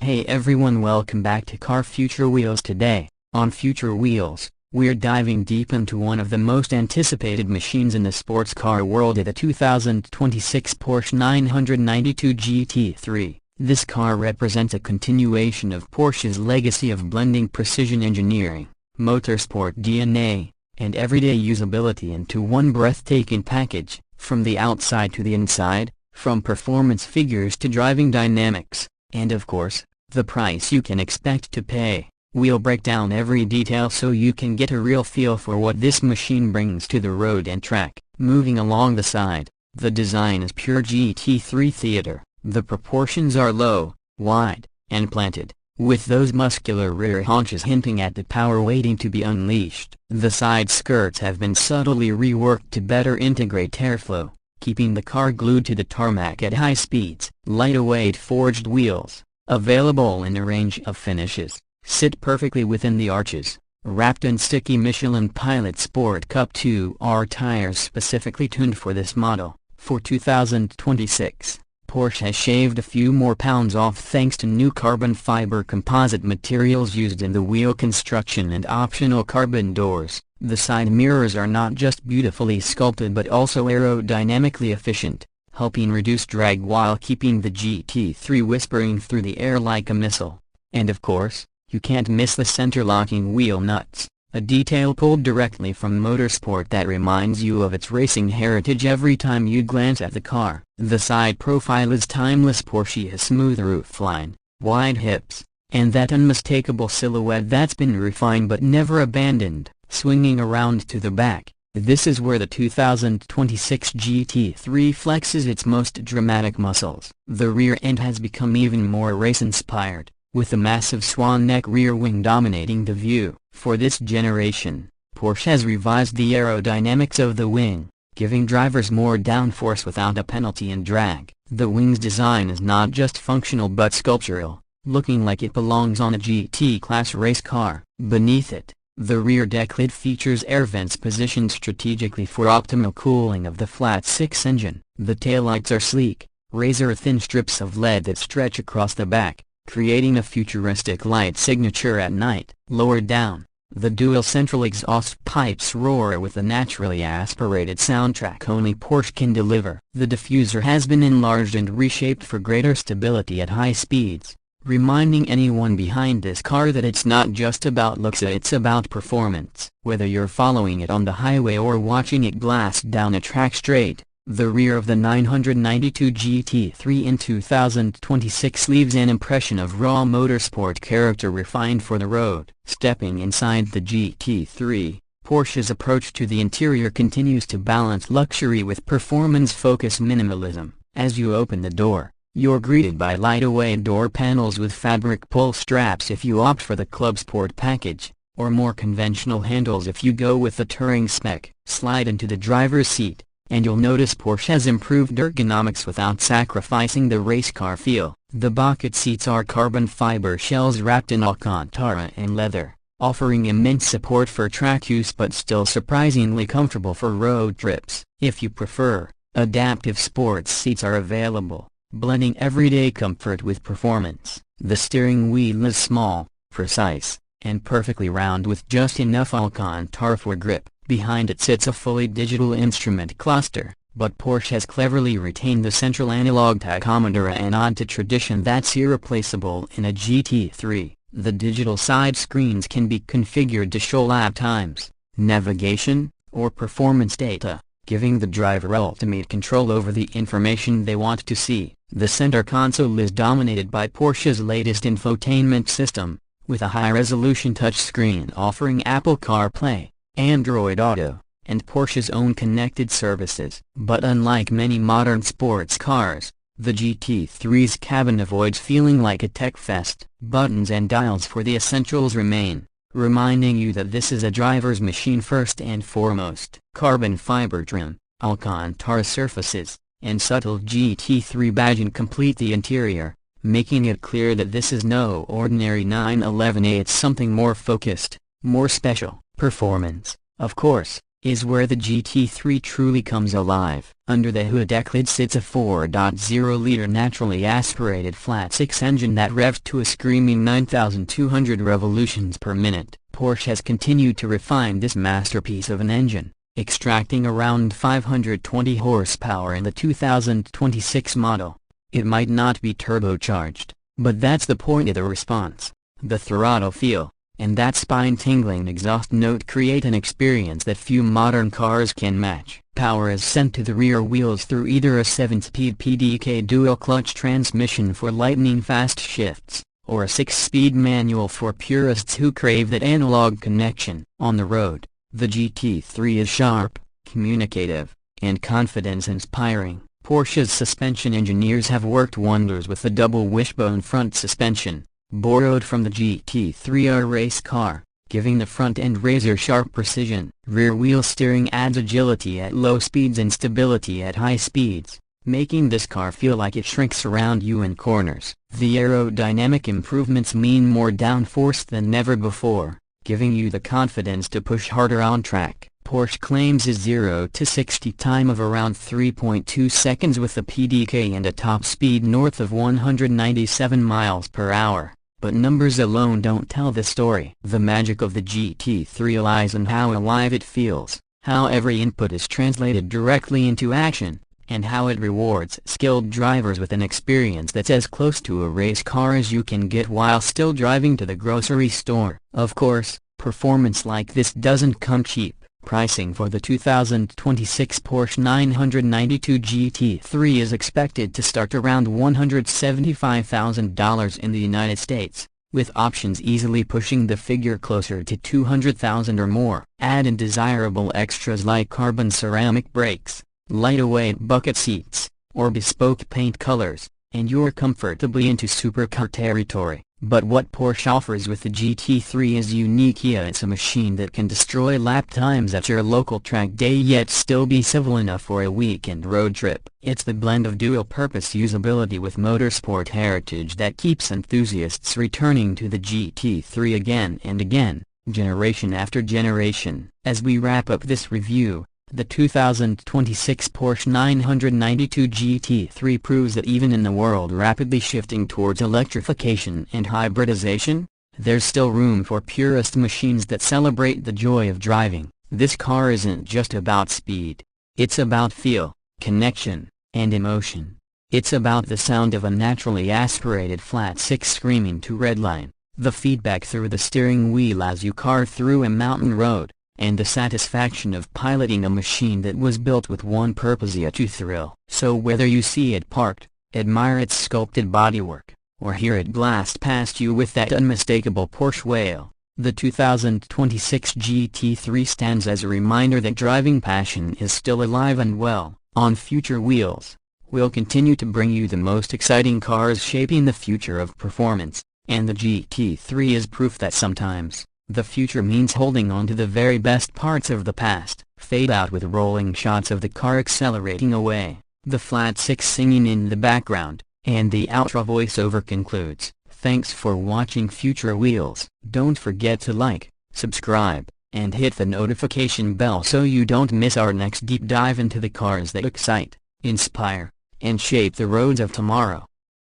Hey everyone, welcome back to Car Future Wheelz. Today, on Future Wheelz, we're diving deep into one of the most anticipated machines in the sports car world, the 2026 Porsche 992 GT3. This car represents a continuation of Porsche's legacy of blending precision engineering, motorsport DNA, and everyday usability into one breathtaking package. From the outside to the inside, from performance figures to driving dynamics, and of course, the price you can expect to pay. We'll break down every detail so you can get a real feel for what this machine brings to the road and track. Moving along the side, the design is pure GT3 theater. The proportions are low, wide, and planted, with those muscular rear haunches hinting at the power waiting to be unleashed. The side skirts have been subtly reworked to better integrate airflow, keeping the car glued to the tarmac at high speeds. Lightweight forged wheels, available in a range of finishes, sit perfectly within the arches. Wrapped in sticky Michelin Pilot Sport Cup 2R tires specifically tuned for this model. For 2026, Porsche has shaved a few more pounds off thanks to new carbon fiber composite materials used in the wheel construction and optional carbon doors. The side mirrors are not just beautifully sculpted but also aerodynamically efficient, helping reduce drag while keeping the GT3 whispering through the air like a missile. And of course, you can't miss the center-locking wheel nuts, a detail pulled directly from motorsport that reminds you of its racing heritage every time you glance at the car. The side profile is timeless. Porsche has smooth roofline, wide hips, and that unmistakable silhouette that's been refined but never abandoned. Swinging around to the back, this is where the 2026 GT3 flexes its most dramatic muscles. The rear end has become even more race-inspired, with the massive swan neck rear wing dominating the view. For this generation, Porsche has revised the aerodynamics of the wing, giving drivers more downforce without a penalty in drag. The wing's design is not just functional but sculptural, looking like it belongs on a GT-class race car. Beneath it, the rear deck lid features air vents positioned strategically for optimal cooling of the flat-six engine. The taillights are sleek, razor-thin strips of LED that stretch across the back, creating a futuristic light signature at night. Lower down, the dual central exhaust pipes roar with the naturally aspirated soundtrack only Porsche can deliver. The diffuser has been enlarged and reshaped for greater stability at high speeds, reminding anyone behind this car that it's not just about looks, it's about performance. Whether you're following it on the highway or watching it blast down a track straight, the rear of the 992 GT3 in 2026 leaves an impression of raw motorsport character refined for the road. Stepping inside the GT3, Porsche's approach to the interior continues to balance luxury with performance-focused minimalism. As you open the door, you're greeted by lightweight door panels with fabric pull straps if you opt for the Club Sport package, or more conventional handles if you go with the Touring spec. Slide into the driver's seat, and you'll notice Porsche has improved ergonomics without sacrificing the race car feel. The bucket seats are carbon fiber shells wrapped in Alcantara and leather, offering immense support for track use but still surprisingly comfortable for road trips. If you prefer, adaptive sports seats are available, blending everyday comfort with performance. The steering wheel is small, precise, and perfectly round with just enough Alcantara for grip. Behind it sits a fully digital instrument cluster, but Porsche has cleverly retained the central analog tachometer, a nod to tradition that's irreplaceable in a GT3. The digital side screens can be configured to show lap times, navigation, or performance data, giving the driver ultimate control over the information they want to see. The center console is dominated by Porsche's latest infotainment system, with a high-resolution touchscreen offering Apple CarPlay, Android Auto, and Porsche's own connected services. But unlike many modern sports cars, the GT3's cabin avoids feeling like a tech fest. Buttons and dials for the essentials remain, reminding you that this is a driver's machine first and foremost. Carbon fiber trim, Alcantara surfaces, and subtle GT3 badging complete the interior, making it clear that this is no ordinary 911A. It's something more focused, more special. Performance, of course, is where the GT3 truly comes alive. Under the hood deck lid sits a 4.0-liter naturally aspirated flat-six engine that revs to a screaming 9,200 revolutions per minute. Porsche has continued to refine this masterpiece of an engine, extracting around 520 horsepower in the 2026 model. It might not be turbocharged, but that's the point of the response. The throttle feel, and that spine-tingling exhaust note create an experience that few modern cars can match. Power is sent to the rear wheels through either a 7-speed PDK dual-clutch transmission for lightning-fast shifts, or a 6-speed manual for purists who crave that analog connection. On the road, the GT3 is sharp, communicative, and confidence-inspiring. Porsche's suspension engineers have worked wonders with the double wishbone front suspension, borrowed from the GT3R race car, giving the front end razor-sharp precision. Rear-wheel steering adds agility at low speeds and stability at high speeds, making this car feel like it shrinks around you in corners. The aerodynamic improvements mean more downforce than never before, giving you the confidence to push harder on track. Porsche claims a 0 to 60 time of around 3.2 seconds with a PDK and a top speed north of 197 miles per hour. But numbers alone don't tell the story. The magic of the GT3 lies in how alive it feels, how every input is translated directly into action, and how it rewards skilled drivers with an experience that's as close to a race car as you can get while still driving to the grocery store. Of course, performance like this doesn't come cheap. Pricing for the 2026 Porsche 992 GT3 is expected to start around $175,000 in the United States, with options easily pushing the figure closer to $200,000 or more. Add in desirable extras like carbon ceramic brakes, lightweight bucket seats, or bespoke paint colors, and you're comfortably into supercar territory. But what Porsche offers with the GT3 is unique. It's a machine that can destroy lap times at your local track day yet still be civil enough for a weekend road trip. It's the blend of dual-purpose usability with motorsport heritage that keeps enthusiasts returning to the GT3 again and again, generation after generation. As we wrap up this review, the 2026 Porsche 992 GT3 proves that even in the world rapidly shifting towards electrification and hybridization, there's still room for purist machines that celebrate the joy of driving. This car isn't just about speed. It's about feel, connection, and emotion. It's about the sound of a naturally aspirated flat-six screaming to redline, the feedback through the steering wheel as you carve through a mountain road, and the satisfaction of piloting a machine that was built with one purpose: to thrill. So whether you see it parked, admire its sculpted bodywork, or hear it blast past you with that unmistakable Porsche wail, the 2026 GT3 stands as a reminder that driving passion is still alive and well. On Future Wheelz, we'll continue to bring you the most exciting cars shaping the future of performance, and the GT3 is proof that sometimes the future means holding on to the very best parts of the past. Fade out with rolling shots of the car accelerating away, the flat-six singing in the background, and the outro voiceover concludes. Thanks for watching Future Wheelz. Don't forget to like, subscribe, and hit the notification bell so you don't miss our next deep dive into the cars that excite, inspire, and shape the roads of tomorrow.